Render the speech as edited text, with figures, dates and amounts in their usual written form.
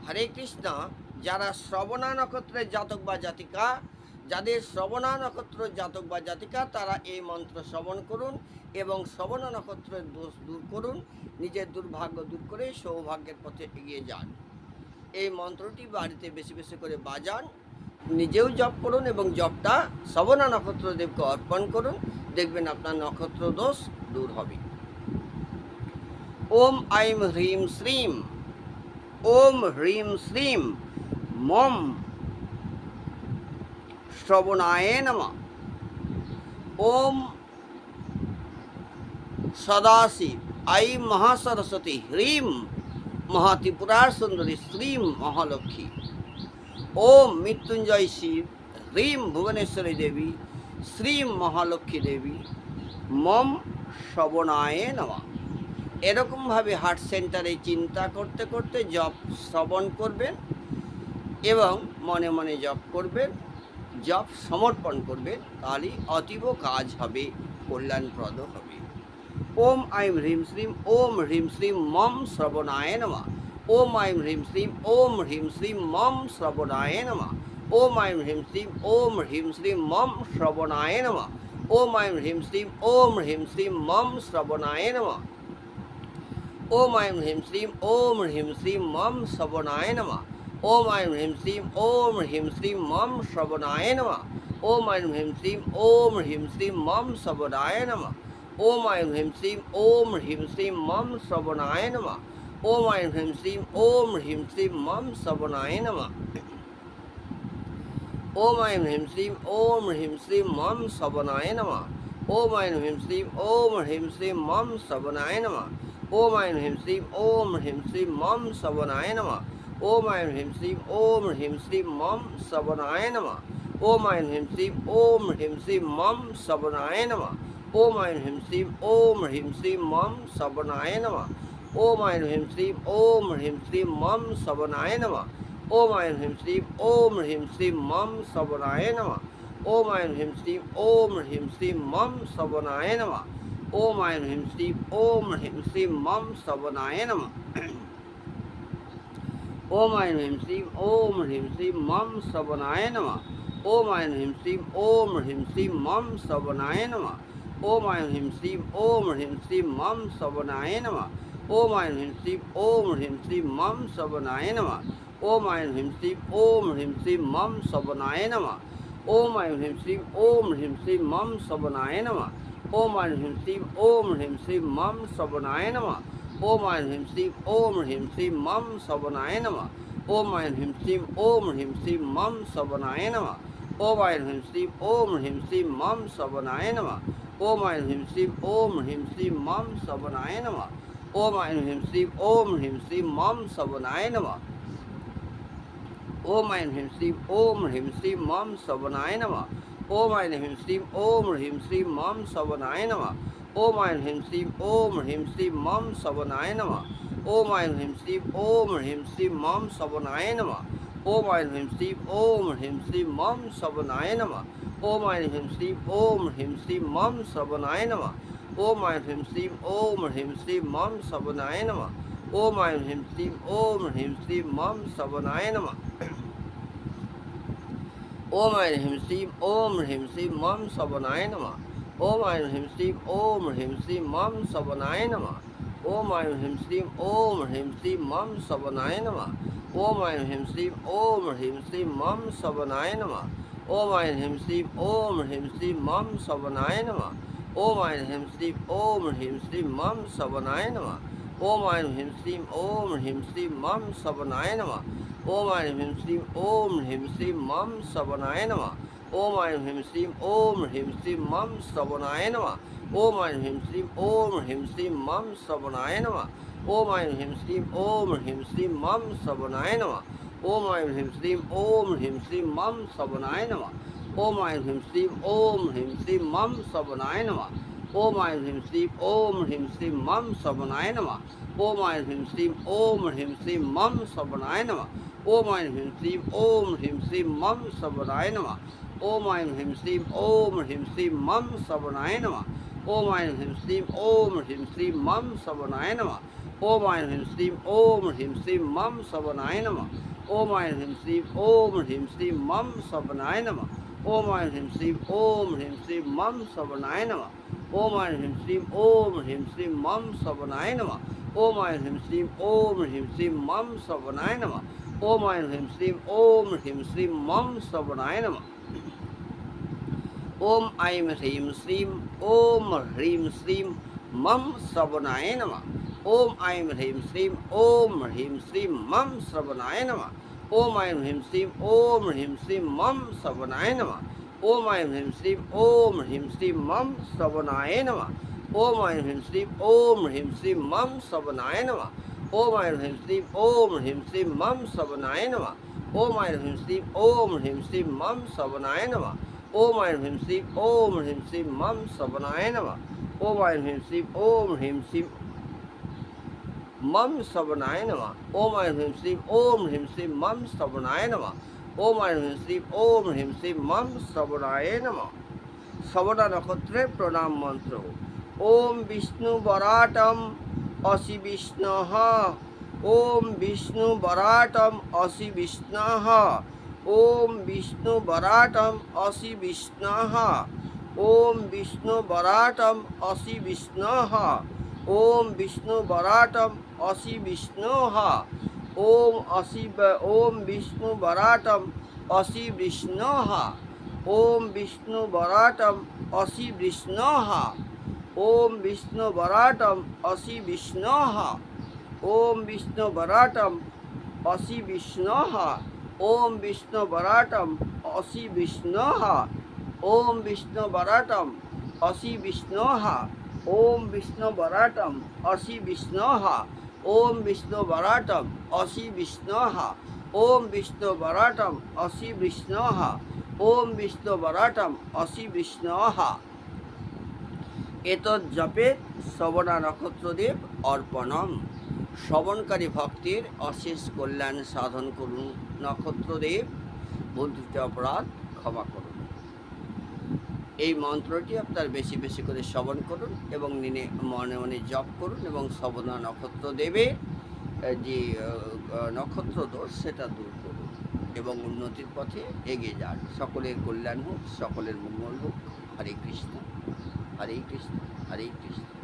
হরে কৃষ্ণ। যারা শ্রবণা নক্ষত্রের জাতক বা জাতিকা, যাদের শ্রবণা নক্ষত্রের জাতক বা জাতিকা, তারা এই মন্ত্র শ্রবণ করুন এবং শ্রবণা নক্ষত্রের দোষ দূর করুন, নিজের দুর্ভাগ্য দূর করে সৌভাগ্যের পথে এগিয়ে যান। এই মন্ত্রটি বাড়িতে বেশি বেশি করে বাজান, নিজেও জপ করুন এবং জপটা শ্রবণা নক্ষত্রদেবকে অর্পণ করুন, দেখবেন আপনার নক্ষত্র দোষ দূর হবে। ওম আইম হ্রিম শ্রীম, ওম হ্রিম শ্রীম মম শ্রবণায় নমঃ। ওম সদাশিব আই মহাসরস্বতী হ্রিম মহাত্রিপুরার সুন্দরী শ্রীম মহালক্ষ্মী। ওম মৃত্যুঞ্জয় শিব হ্রিম ভুবনেশ্বরী দেবী শ্রীম মহালক্ষ্মী দেবী মম শ্রবণায় নমঃ। এরকমভাবে হার্ট সেন্টারে চিন্তা করতে করতে জপ শ্রবণ করবেন এবং মনে মনে জপ করবেন, জপ সমর্পণ করবেন, তাহলেই অতীব কাজ হবে, কল্যাণপ্রদ হবে। ওম আইম হ্রিম শ্রীম, ওম হ্রিম শ্রীম মম শ্রবণায় নমঃ। ওম আইম হ্রিম শ্রীম, ওম হ্রিম শ্রীম মম শ্রবণায় নমঃ। ওম আইম হ্রিম শ্রীম, ওম হ্রিম শ্রীম মম শ্রবণায় নমঃ। ওম আইম হ্রিম শ্রীম, ওম হ্রিম শ্রীম মম শ্রবণায় নমঃ। ওম আইম হ্রিম শ্রীম, ওম হ্রিম শ্রীম মম শ্রবণায় নমঃ। ওম আইম হ্রিম শ্রীম, ওম হ্রিম শ্রীম মম শ্রবণায় নমঃ। ওম আইম হ্রিম শ্রীম, ওম হ্রিম শ্রীম মম শ্রবণায় নমঃ। ওম আইম হ্রিম শ্রীম, ওম হ্রিম শ্রীম মম শ্রবণায় নমঃ। ওম আইম হ্রিম শ্রীম, ওম হ্রিম শ্রীম মম শ্রবণায় নমঃ। ওম আইম হ্রিম শ্রীম, ওম হ্রিম শ্রীম মম শ্রবণায় নমঃ। ওম আইম হ্রিম শ্রীম, ওম হ্রিম শ্রীম মম শ্রবণায় নমঃ। ওম আইম হ্রিম শ্রীম, ওম হ্রিম শ্রীম মম শ্রবণায় নমঃ। ওম আইম হ্রিম শ্রীম, ওম হ্রিম শ্রীম মম শ্রবণায় নমঃ। ওম আইম হ্রিম শ্রীম, ওম হ্রিম শ্রীম মম শ্রবণায় নমঃ। ওম আইম হ্রিম শ্রীম, ওম হ্রিম শ্রীম মম শ্রবণায় নমঃ। ওম আইম হ্রিম শ্রীম, ওম হ্রিম শ্রীম মম শ্রবণায় নমঃ। ওম আইম হ্রিম শ্রীম, ওম হ্রিম শ্রীম মম শ্রবণায় নমঃ। ওম আইম হ্রিম শ্রীম, ওম হ্রিম শ্রীম মম শ্রবণায় নমঃ। ওম আইম হ্রিম শ্রীম, ওম হ্রিম শ্রীম মম শ্রবণায় নমঃ। ওম আইম হ্রিম শ্রীম, ওম হ্রিম শ্রীম মম শ্রবণায় নমঃ। ওম আইম হ্রিম শ্রীম, ওম হ্রিম শ্রীম মম শ্রবণায় নমঃ। ওম আইম হ্রিম শ্রীম, ওম হ্রিম শ্রীম মম শ্রবণায় নমঃ। ওম আইম হ্রিম শ্রীম, ওম হ্রিম শ্রীম মম শ্রবণায় নমঃ। ওম আইম হ্রিম শ্রীম, ওম হ্রিম শ্রীম মম শ্রবণায় নমঃ। ওম আইম হ্রিম শ্রীম, ওম হ্রিম শ্রীম মম শ্রবণায় নমঃ। ওম আইম হ্রিম শ্রীম, ওম হ্রিম শ্রীম মম শ্রবণায় নমঃ। ওম আইম হ্রিম শ্রীম, ওম হ্রিম শ্রীম মম শ্রবণায় নমঃ। ওম আইম হ্রিম শ্রীম, ওম হ্রিম শ্রীম মম শ্রবণায় নমঃ। ওম আইম হ্রিম শ্রীম, ওম হ্রিম শ্রীম মম শ্রবণায় নমঃ। ওম আইম হ্রিম শ্রীম, ওম হ্রিম শ্রীম মম শ্রবণায় নমঃ। ওম আইম হ্রিম শ্রীম, ওম হ্রিম শ্রীম মম শ্রবণায় নমঃ। ওম আইম হ্রিম শ্রীম, ওম হ্রিম শ্রীম মম শ্রবণায় নমঃ। ওম আইম হ্রিম শ্রীম, ওম হ্রিম শ্রীম মম শ্রবণায় নমঃ। ওম আইম হ্রিম শ্রীম, ওম হ্রিম শ্রীম মম শ্রবণায় নমঃ। ওম আইম হ্রিম শ্রীম, ওম হ্রিম শ্রীম মম শ্রবণায় নমঃ। ওম আইম হ্রিম শ্রীম, ওম হ্রিম শ্রীম মম শ্রবণায় নমঃ। ওম আইম হ্রিম শ্রীম, ওম হ্রিম শ্রীম মম শ্রবণায় নমঃ। ওম আইম হ্রিম শ্রীম, ওম হ্রিম শ্রীম মম শ্রবণায় নমঃ। ওম আইম হ্রিম শ্রীম, ওম হ্রিম শ্রীম মম শ্রবণায় নমঃ। ওম আইম হ্রিম শ্রীম, ওম হ্রিম শ্রীম মম শ্রবণায় নমঃ। ওম আইম হ্রিম শ্রীম, ওম হ্রিম শ্রীম মম শ্রবণায় নমঃ। ওম আইম হ্রিম শ্রীম, ওম হ্রিম শ্রীম মম শ্রবণায় নমঃ। ওম আইম হ্রিম শ্রীম, ওম হ্রিম শ্রীম মম শ্রবণায় নমঃ। ওম আইম হ্রিম শ্রীম, ওম হ্রিম শ্রীম মম শ্রবণায় নমঃ। ওম আইম হ্রিম শ্রীম, ওম হ্রিম শ্রীম মম শ্রবণায় নমঃ। ওম আইম হ্রিম শ্রীম, ওম হ্রিম শ্রীম মম শ্রবণায় নমঃ। ওম আইম হ্রিম শ্রীম, ওম হ্রিম শ্রীম মম শ্রবণায় নমঃ। ওম আইম হ্রিম শ্রীম, ওম হ্রিম শ্রীম মম শ্রবণায় নমঃ। ওম আইম হ্রিম শ্রীম, ওম হ্রিম শ্রীম মম শ্রবণায় নমঃ। ওম আইম হ্রিম শ্রীম, ওম হ্রিম শ্রীম মম শ্রবণায় নমঃ। ওম আইম হ্রিম শ্রীম, ওম হ্রিম শ্রীম মম শ্রবণায় নমঃ। ওম আইম হ্রিম শ্রীম, ওম হ্রিম শ্রীম মম শ্রবণায় নমঃ। ওম আইম হ্রিম শ্রীম, ওম হ্রিম শ্রীম মম শ্রবণায় নমঃ। ওম আইম হ্রিম শ্রীম, ওম হ্রিম শ্রীম মম শ্রবণায় নমঃ। ওম আইম হ্রিম শ্রীম, ওম হ্রিম শ্রীম মম শ্রবণায় নমঃ। ওম আইম হ্রিম শ্রীম, ওম হ্রিম শ্রীম মম শ্রবণায় নমঃ। ওম আইম হ্রিম শ্রীম, ওম হ্রিম শ্রীম মম শ্রবণায় নমঃ। ओम ऐं ह्रीं श्रीं ओम ह्रीं श्रीं मम सवनाय नमः ओम ऐं ह्रीं श्रीं ओम ह्रीं श्रीं मम सवनाय नमः ओम ऐं ह्रीं श्रीं ओम ह्रीं श्रीं मम सवनाय नमः ओम ऐं ह्रीं श्रीं ओम ह्रीं श्रीं मम सवनाय नमः ओम ऐं ह्रीं श्रीं ओम ह्रीं श्रीं मम सवनाय नमः ओम ऐं ह्रीं श्रीं ओम ह्रीं श्रीं मम सवनाय नमः ओम ऐं ह्रीं श्रीं ओम ह्रीं श्रीं मम श्रवणाय नमः ओम ऐं ह्रीं श्रीं ओम ह्रीं श्रीं मम श्रवणाय नमः ओम ऐं ह्रीं श्रीं ओम ह्रीं श्रीं मम श्रवणाय नमः ओम ऐं ह्रीं श्रीं ओम ह्रीं श्रीं मम श्रवणाय नमः ओम ऐं ह्रीं श्रीं ओम ह्रीं श्रीं मम श्रवणाय नमः ओम ऐं ह्रीं श्रीं ओम ह्रीं श्रीं मम श्रवणाय नमः ओम ऐं ह्रीं श्रीं ओम ह्रीं श्रीं मम श्रवणाय नमः ओम ऐं ह्रीं श्रीं ओम ह्रीं श्रीं मम श्रवणाय नमः ओम ऐं ह्रीं श्रीं ओम ह्रीं श्रीं मम श्रवणाय नमः ओम ऐं ह्रीं श्रीं ओम ह्रीं श्रीं मम श्रवणाय नमः ओम ऐं ह्रीं श्रीं ओम ह्रीं श्रीं मम श्रवणाय नमः श्रवणा नक्षत्रे प्रणाम मंत्र ओम विष्णु वराटम असि विष्णुः ओम विष्णु वराटम असि विष्णुः ओम विष्णु वराटम असि विष्णुः ओम विष्णु वराटम असि विष्णुः ओम विष्णु वराटम असि विष्णुः ओम विष्णु वराटम असि विष्णुः ओम विष्णु वराटम असि विष्णुः ओम विष्णु वराटम असि विष्णुः ओम विष्णु वराटम असि विष्णुः ओम विष्णु वराटम असि विष्णुः ओम विष्णु वराटम असि विष्णुः ओम विष्णु वराटम असि विष्णुः ओम विष्णु वराटम असि विष्णुः ओम विष्णु वराटम असि विष्णुः ओम विष्णु वराटम असि विष्णुः एतद् जपेत श्रवणा नक्षत्रदेव अर्पणम শ্রবণকারী ভক্তির অশেষ কল্যাণ সাধন করুন নক্ষত্রদেব বুদ্ধিতে অপরাধ ক্ষমা করুন। এই মন্ত্রটি আপনার বেশি বেশি করে শ্রবণ করুন এবং মনে মনে জপ করুন এবং শ্রবণা নক্ষত্রদেবের যে নক্ষত্র দোষ সেটা দূর করুন এবং উন্নতির পথে এগিয়ে যান। সকলের কল্যাণ হোক, সকলের মঙ্গল হোক। হরে কৃষ্ণ হরে কৃষ্ণ হরে কৃষ্ণ।